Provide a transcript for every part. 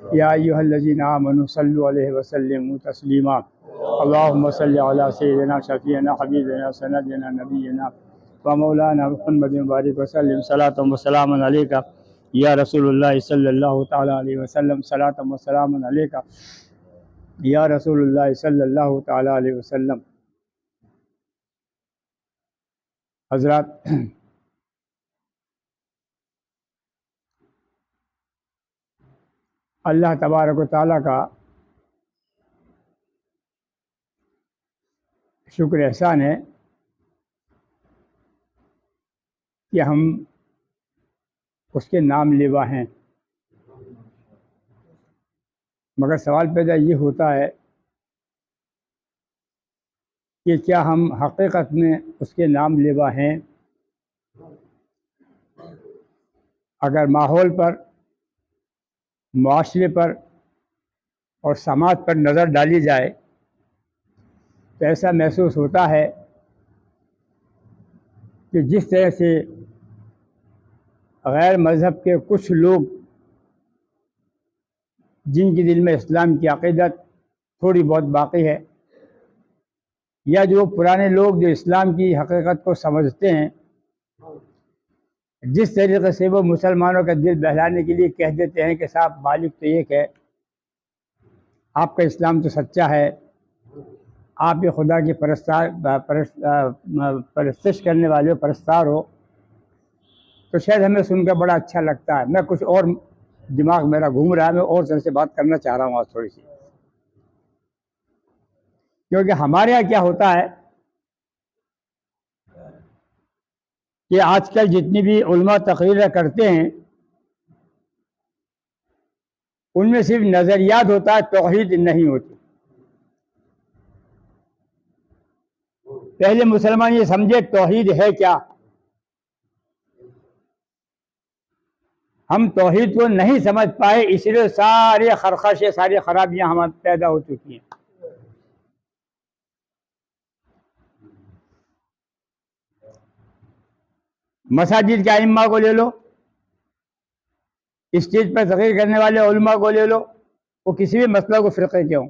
या अय्युहल्लज़ीना आमनू सल्लु अलैहि व सल्लिमू तस्लीमा। अल्लाहुम्मा सल्लि अला सय्यिदिना शफ़ीना हबीबिना सनदिना नबीना व मौलाना मुहम्मदिन बारिक व सल्लिम सलातन व सलामन अलैका या रसूलुल्लाह सल्लल्लाहु तआला अलैहि वसल्लम। सलातन व सलामन अलैका या रसूलुल्लाह सल्लल्लाहु तआला अलैहि वसल्लम। हज़रात, अल्लाह तबारक व तआला का शुक्र एहसान है कि हम उसके नाम लेवा हैं। मगर सवाल पैदा ये होता है कि क्या हम हकीकत में उसके नाम लेवा हैं? अगर माहौल पर, मुआशरे पर और समाज पर नज़र डाली जाए तो ऐसा महसूस होता है कि जिस तरह से गैर मज़हब के कुछ लोग, जिनके दिल में इस्लाम की अक़ीदत थोड़ी बहुत बाकी है, या जो पुराने लोग जो इस्लाम की हकीकत को समझते हैं, जिस तरीके से वो मुसलमानों का दिल बहलाने के लिए कह देते हैं कि साहब मालिक तो एक है, आपका इस्लाम तो सच्चा है, आप ये खुदा की परस्तिश करने वाले हो, परस्तार हो, तो शायद हमें सुनकर बड़ा अच्छा लगता है। मैं कुछ और, दिमाग मेरा घूम रहा है, मैं और तरह से बात करना चाह रहा हूँ आज थोड़ी सी। क्योंकि हमारे यहाँ क्या होता है कि आजकल जितनी भी उलमा तकरीरें करते हैं उनमें सिर्फ नज़रियात होता है, तौहीद नहीं होती। पहले मुसलमान ये समझे तौहीद है क्या। हम तौहीद को नहीं समझ पाए, इसलिए सारे खरखशे, सारी खराबियां हमारे पैदा हो चुकी हैं। मसाजिद के आइम्मा को ले लो, स्टेज पर तकरीर करने वाले उलमा को ले लो, वो किसी भी मसला को फ़िरक़े के हों,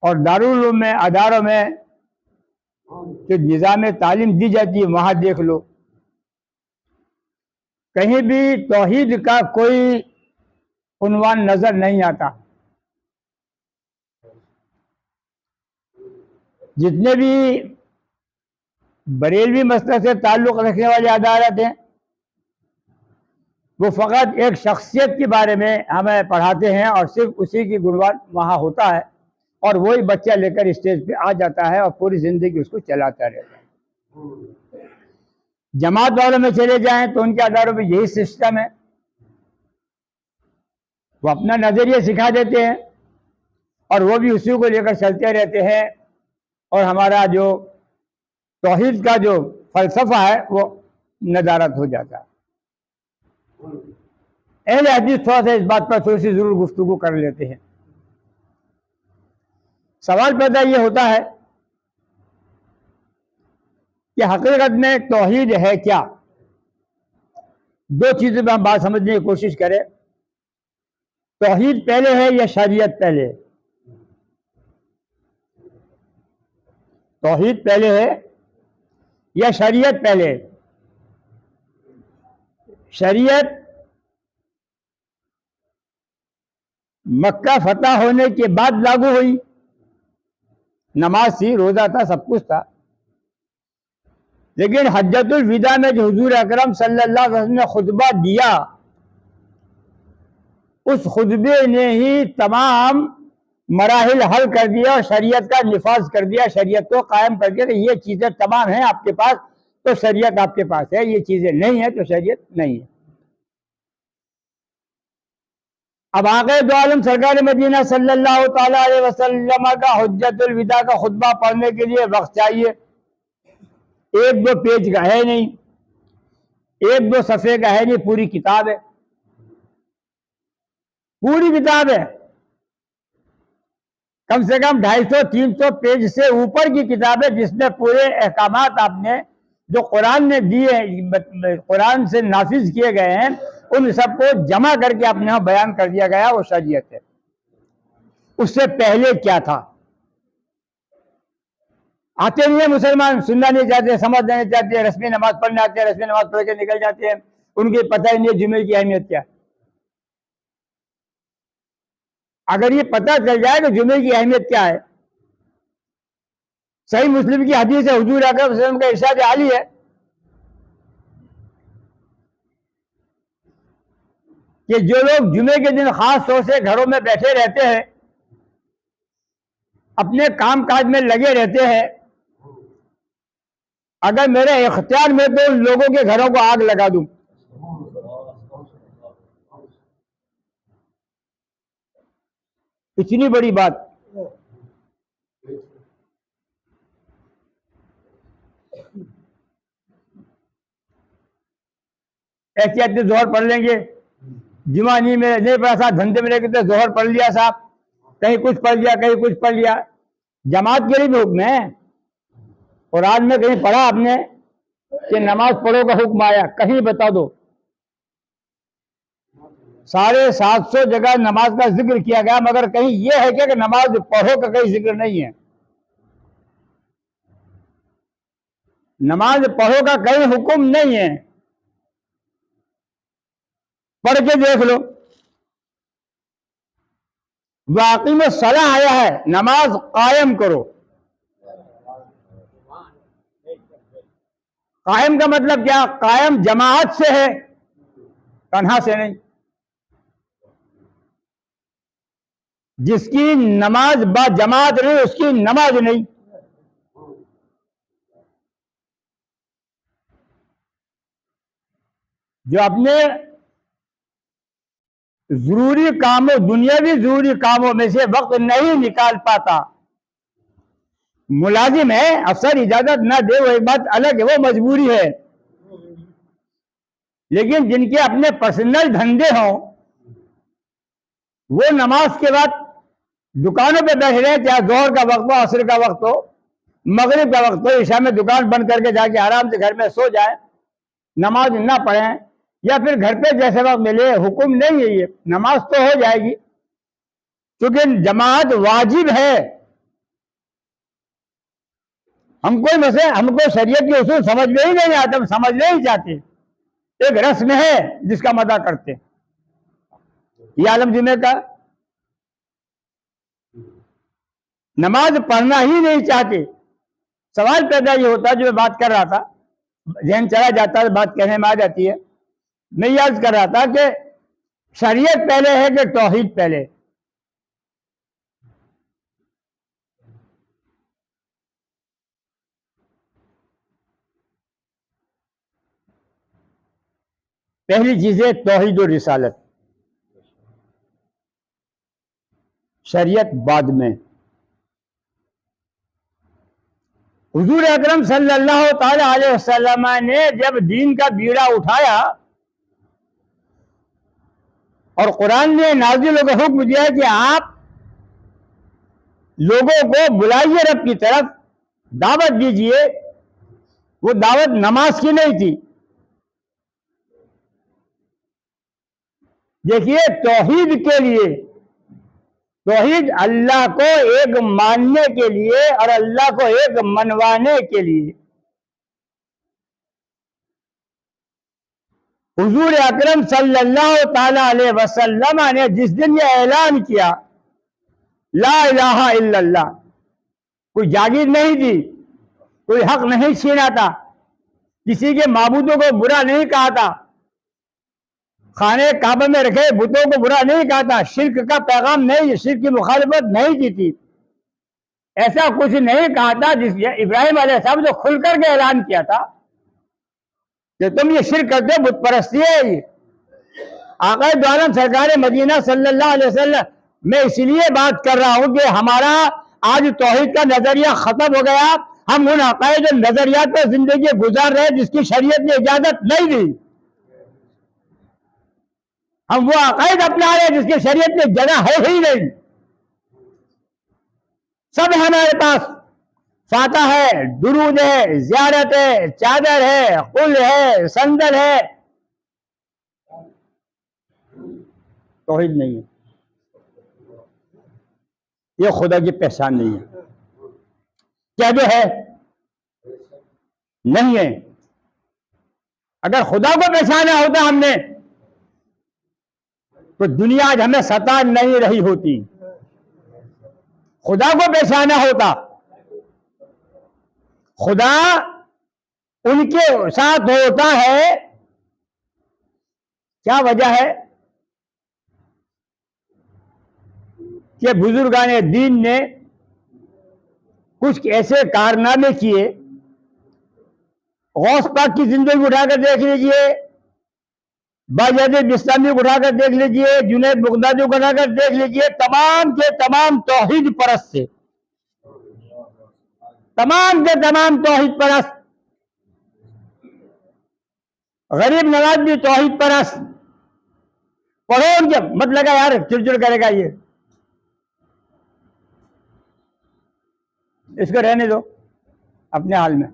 और दारुल उलूम में, अदारों में जो निज़ाम तालीम दी जाती है वहाँ देख लो, कहीं भी तौहीद का कोई उन्वान नज़र नहीं आता। जितने भी बरेलवी मसलक से ताल्लुक़ रखने वाले अदालत हैं वो फ़कत एक शख्सियत के बारे में हमें पढ़ाते हैं और सिर्फ उसी की गुणगान वहाँ होता है, और वही बच्चा लेकर स्टेज पे आ जाता है और पूरी ज़िंदगी उसको चलाता रहता है। जमात वालों में चले जाएं तो उनके अदारों में यही सिस्टम है, वो अपना नज़रिया सिखा देते हैं और वो भी उसी को लेकर चलते रहते हैं, और हमारा जो तौहीद का जो फ़लसफ़ा है वो नदारत हो जाता है। अहले हदीस थोड़ा सा इस बात पर थोड़ी सी ज़रूर गुफ्तगू कर लेते हैं। सवाल पैदा ये होता है कि हकीकत में तौहीद है क्या। दो चीज़ों में हम बात समझने की कोशिश करें, तौहीद पहले है या शरीयत पहले है। तौहीद पहले है या शरीयत पहले है। शरीयत मक्का फतह होने के बाद लागू हुई, नमाज थी, रोजा था, सब कुछ था, लेकिन हज्जतुल विदा में जो हुजूर अकरम सल्लल्लाहु अलैहि वसल्लम ने खुतबा दिया, उस खुतबे ने ही तमाम मराहिल हल कर दिया और शरीयत का निफाज कर दिया, शरीयत को कायम कर दिया कि ये चीज़ें तमाम हैं आपके पास तो शरीयत आपके पास है, ये चीज़ें नहीं है तो शरीयत नहीं है। अब आगे दो आलम सरकार मदीना सल्लल्लाहु ताला अलैहि वसल्लम का हुज्जतुल विदा का खुतबा पढ़ने के लिए वक्त चाहिए। एक दो पेज का है नहीं, एक दो सफ़े का है नहीं, पूरी किताब है, पूरी किताब है। कम से कम 250-300 पेज से ऊपर की किताब है, जिसमें पूरे अहकामात आपने जो कुरान ने दिए, कुरान से नाफिज किए गए हैं, उन सबको जमा करके अपने यहाँ बयान कर दिया गया, वो शरीयत है। उससे पहले क्या था? आते नहीं है मुसलमान, सुनना नहीं चाहते, समझना नहीं चाहते, रस्मी नमाज पढ़ने आते हैं, रस्मी नमाज पढ़ के निकल जाते हैं, उनकी पता ही नहीं है जुमे की अहमियत क्या। अगर ये पता चल जाए कि जुमे की अहमियत क्या है, सही मुस्लिम की हदीस है, हुजूर अकरम सल्लल्लाहु अलैहि वसल्लम का इरशाद आली है कि जो लोग जुमे के दिन खास तौर से घरों में बैठे रहते हैं, अपने काम काज में लगे रहते हैं, अगर मेरे इख्तियार में तो लोगों के घरों को आग लगा दूं। इतनी बड़ी बात। ऐसे ऐसे जोहर पढ़ लेंगे, जुमा नहीं पढ़ा साहब, धंधे में लेके तो जोहर पढ़ लिया साहब, कहीं कुछ पढ़ लिया, कहीं कुछ पढ़ लिया। जमात के लिए भी हुक्म है। कुरान में कहीं पढ़ा आपने कि नमाज पढ़ो का हुक्म आया? कहीं बता दो। 750 जगह नमाज का जिक्र किया गया, मगर कहीं यह है कि नमाज पढ़ो का कहीं जिक्र नहीं है। नमाज पढ़ो का कहीं हुक्म नहीं है। पढ़ के देख लो, वाकई में सलाह आया है, नमाज कायम करो। कायम का मतलब क्या? कायम जमात से है, तन्हा से नहीं। जिसकी नमाज बा जमात नहीं, उसकी नमाज नहीं। जो अपने जरूरी कामों, दुनियावी जरूरी कामों में से वक्त नहीं निकाल पाता, मुलाजिम है, अफसर इजाजत ना दे, वो एक बात अलग है, वो मजबूरी है। लेकिन जिनके अपने पर्सनल धंधे हों, वो नमाज के बाद दुकानों पे बैठ रहे, चाहे जोहर का वक्त हो, असर का वक्त हो, मगरिब का वक्त हो, ईशा में दुकान बंद करके जाके आराम से घर में सो जाए, नमाज ना पढ़ें, या फिर घर पे जैसे वक्त मिले, हुक्म नहीं है ये, नमाज तो हो जाएगी, क्योंकि जमात वाजिब है। हमको शरीयत के उसूल समझ में ही नहीं आते, हम समझ नहीं चाहते। एक रस्म है जिसका मदा करते, ये आलम जुमे का। नमाज पढ़ना ही नहीं चाहते। सवाल पैदा ये होता है, जो मैं बात कर रहा था, जहन चला जाता है, बात कहने में आ जाती है। मैं ये अर्ज कर रहा था कि शरीयत पहले है कि तौहीद पहले? पहली चीज है तौहीद और रिसालत, शरीयत बाद में। हुजूर अकरम सल्लल्लाहु ताला अलैहि वसल्लम ने जब दीन का बीड़ा उठाया और कुरान ने नाज़िल होकर हुक्म दिया कि आप लोगों को बुलाइए रब की तरफ, दावत दीजिए, वो दावत नमाज की नहीं थी। देखिए, तौहीद के लिए, तौहीद अल्लाह को एक मानने के लिए और अल्लाह को एक मनवाने के लिए। हुजूर अकरम सल्लल्लाहु ताला अलैहि वसल्लम ने जिस दिन ये ऐलान किया, ला इलाहा इल्लल्लाह, कोई जागीर नहीं थी, कोई हक नहीं छीना था, किसी के माबूदों को बुरा नहीं कहा था, खाने काबा में रखे बुतों को बुरा नहीं कहा था, शिर्क का पैगाम नहीं, शिर्क की मुखालिफत नहीं की थी, ऐसा कुछ नहीं कहा था। जिस इब्राहिम अलैहिस्सलाम जो खुलकर के ऐलान किया था कि तुम ये शिर्क करते हो, बुत परस्ती है ये। आका दो आलम सरकार मदीना सल्लल्लाहु अलैहि वसल्लम, मैं इसलिए बात कर रहा हूं कि हमारा आज तौहीद का नजरिया खत्म हो गया। हम उन अकायद नजरियात पर जिंदगी गुजार रहे जिसकी शरीयत ने इजाजत नहीं दी। हम वो अकायद अपना रहे जिसकी शरीयत में जगह है ही नहीं। सब है हमारे पास, फाता है, दुरूद है, ज़ियारत है, चादर है, कुल है, संदल है, तौहीद नहीं है, ये खुदा की पहचान नहीं है। क्या जो है नहीं है। अगर खुदा को पहचाना होता हमने तो दुनिया आज हमें सता नहीं रही होती। खुदा को पहचाना होता, खुदा उनके साथ होता है। क्या वजह है कि बुजुर्गाने दीन ने कुछ ऐसे कारनामे किए। गौस पाक की जिंदगी उठाकर देख लीजिए, बायज़ीद बिस्तामी को उठाकर देख लीजिए, जुनैद बगदादी को उठाकर देख लीजिए, तमाम के तमाम तौहीद परस्त थे, तमाम के तमाम तौहीद परस्त। गरीब नवाज भी तौहीद परस्त। पढ़ो उनके, मत लगा यार चिड़चिड़ करेगा ये, इसको रहने दो अपने हाल में।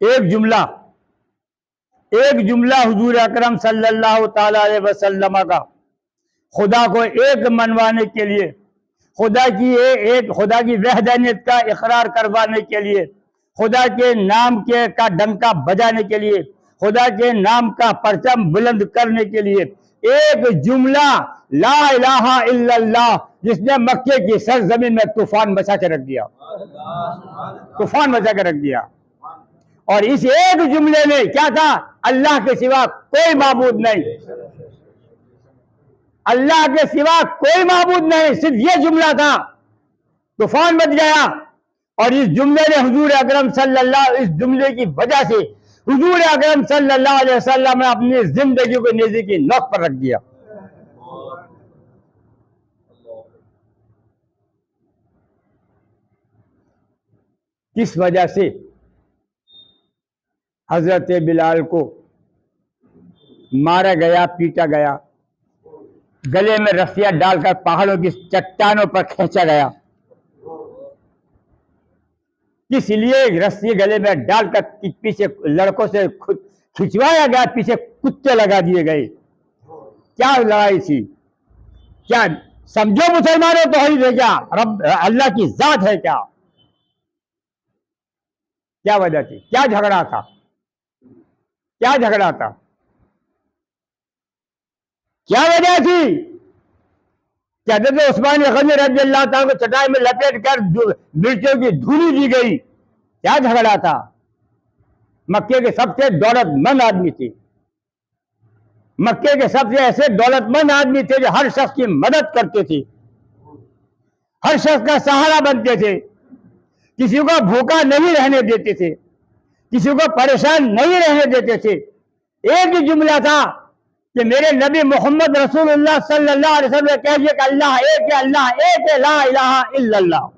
एक जुमला हुजूर अकरम सल्लल्लाहु ताला अलैहि वसल्लम का खुदा को एक मनवाने के लिए, खुदा की वहदानियत का इकरार करवाने के लिए, खुदा के नाम के का डंका बजाने के लिए, खुदा के नाम का परचम बुलंद करने के लिए एक जुमला ला इलाहा इल्लल्लाह, जिसने मक्के की सरजमीन में तूफान मचा के रख दिया, तूफान मचा के रख दिया। और इस एक जुमले में क्या था? अल्लाह के सिवा कोई माबूद नहीं, अल्लाह के सिवा कोई माबूद नहीं, सिर्फ ये जुमला था। तूफान मच गया और इस जुमले ने हुजूर अकरम सल्लल्लाहु, इस जुमले की वजह से हुजूर अकरम सल्लल्लाहु अलैहि वसल्लम ने अपनी जिंदगी को नेज़ी की नोक पर रख दिया। किस वजह से? हजरत बिलाल को मारा गया, पीटा गया, गले में रस्सियां डालकर पहाड़ों की चट्टानों पर खींचा गया। इसलिए रस्सी गले में डालकर पीछे लड़कों से खिंचवाया गया, पीछे कुत्ते लगा दिए गए। क्या लड़ाई थी? क्या समझो मुसलमानों, तौहीद है क्या? रब अल्लाह की जात है क्या? क्या वजह थी? क्या झगड़ा था? क्या झगड़ा था? क्या वजह थी? क्या हज़रत उस्मान गनी रज़ियल्लाहु ताला को चटाई में लपेट कर मिर्चों की धूली दी गई? क्या झगड़ा था? मक्के के सबसे दौलतमंद आदमी थे, मक्के के सबसे ऐसे दौलतमंद आदमी थे जो हर शख्स की मदद करते थे, हर शख्स का सहारा बनते थे, किसी को भूखा नहीं रहने देते थे, किसी को परेशान नहीं रहने देते थे। एक ही जुमला था कि मेरे नबी मोहम्मद रसूलुल्लाह सल्लल्लाहु अलैहि वसल्लम कहिए कि अल्लाह एक है, अल्लाह एक है, ला इलाहा इल्लल्लाह।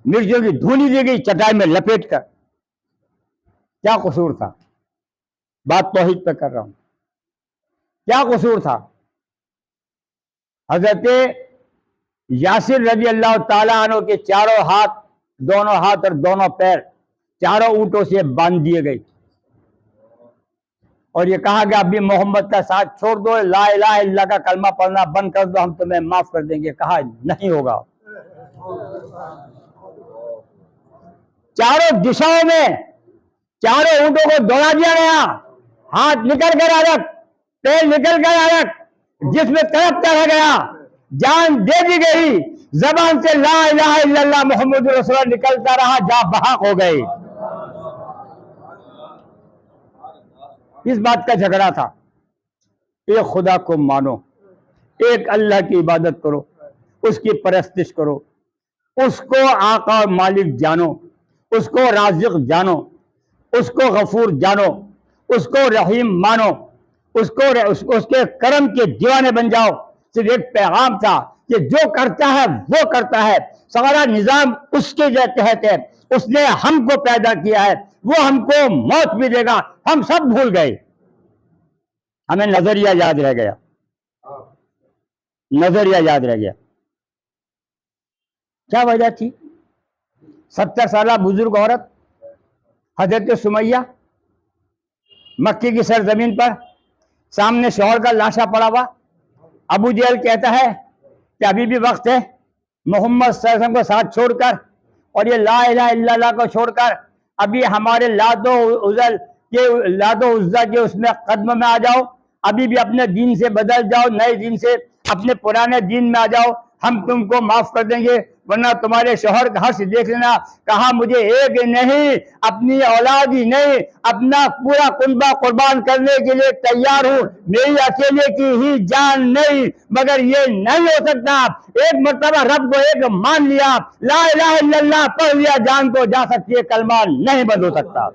मिर्चों की धूली दी गई चटाई में लपेट कर। क्या कसूर था? बात तौहीद पे कर रहा हूं। क्या कसूर था? हजरत यासिर रजी अल्लाह ताला अन्हु के चारों हाथ, दोनों हाथ और दोनों पैर चारों ऊंटों से बांध दिए गए और ये कहा गया अभी मोहम्मद का साथ छोड़ दो, ला इलाहा इल्लल्लाह का कलमा पढ़ना बंद कर दो, हम तुम्हें माफ कर देंगे। कहा नहीं होगा। चारों दिशाओं में चारों ऊंटों को दौड़ा दिया गया, हाथ निकल कर अलग, पैर निकल कर अलग, जिसमें तरफ रह गया, जान दे दी गई, जबान से ला इलाहा इल्लल्लाह मोहम्मद रसूलुल्लाह निकलता रहा, जा बहाक हो गए। इस बात का झगड़ा था। एक खुदा को मानो, एक अल्लाह की इबादत करो, उसकी परस्तिश करो, उसको आका और मालिक जानो, उसको राज़िक जानो, उसको गफूर जानो, उसको रहीम मानो, उसके करम के दीवाने बन जाओ। सिर्फ एक पैगाम था कि जो करता है वो करता है, सारा निजाम उसके तहत है, उसने हमको पैदा किया है, वो हमको मौत भी देगा। हम सब भूल गए, हमें नजरिया याद रह गया, नजरिया याद रह गया। क्या वजह थी? 70 साल बुजुर्ग औरत हजरत सुमैया मक्के की सरजमीन पर, सामने शौहर का लाशा पड़ा हुआ। अबू जहल कहता है कि अभी भी वक्त है, मोहम्मद सल्लल्लाहु अलैहि वसल्लम को साथ छोड़कर और ये ला इलाहा इल्लल्लाह को छोड़कर अभी हमारे लादो उज़्ज़ा के उसमें कदम में आ जाओ, अभी भी अपने दीन से बदल जाओ, नए दीन से अपने पुराने दीन में आ जाओ, हम तुमको माफ कर देंगे, वरना तुम्हारे शौहर का हर्ष देख लेना। कहा मुझे एक नहीं, अपनी औलाद ही नहीं, अपना पूरा कुनबा कुर्बान करने के लिए तैयार हूं, मेरी अकेले की ही जान नहीं, मगर ये नहीं हो सकता। एक मर्तबा रब को एक मान लिया, ला इलाहा इल्लल्लाह पढ़ लिया, जान तो जा सकती है, कलमा नहीं बंद हो सकता।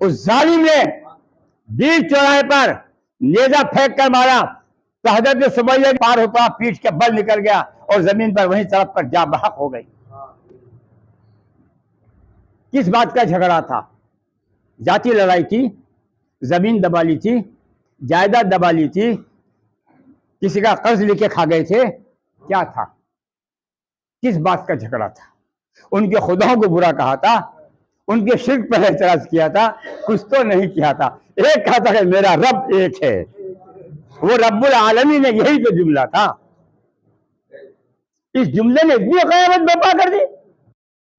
उस जालिम ने बीच चौराहे पर नेजा फेंक कर मारा तो हजरत सुमैया पार होता पीठ के बल निकल गया और जमीन पर वहीं सड़क पर जा बहक हो गई। किस बात का झगड़ा था? जाति लड़ाई थी, जमीन दबा ली थी, जायदाद दबा ली थी, किसी का कर्ज लेके खा गए थे, क्या था? किस बात का झगड़ा था? उनके खुदाओं को बुरा कहा था, उनके शिर्क पर एतराज किया था, कुछ तो नहीं किया था। एक कहा था कि मेरा रब एक है, वो रब्बुल आलमीन है, यही तो जुमला था। इस जुमले ने इतनी क़यामत बर्पा कर दी।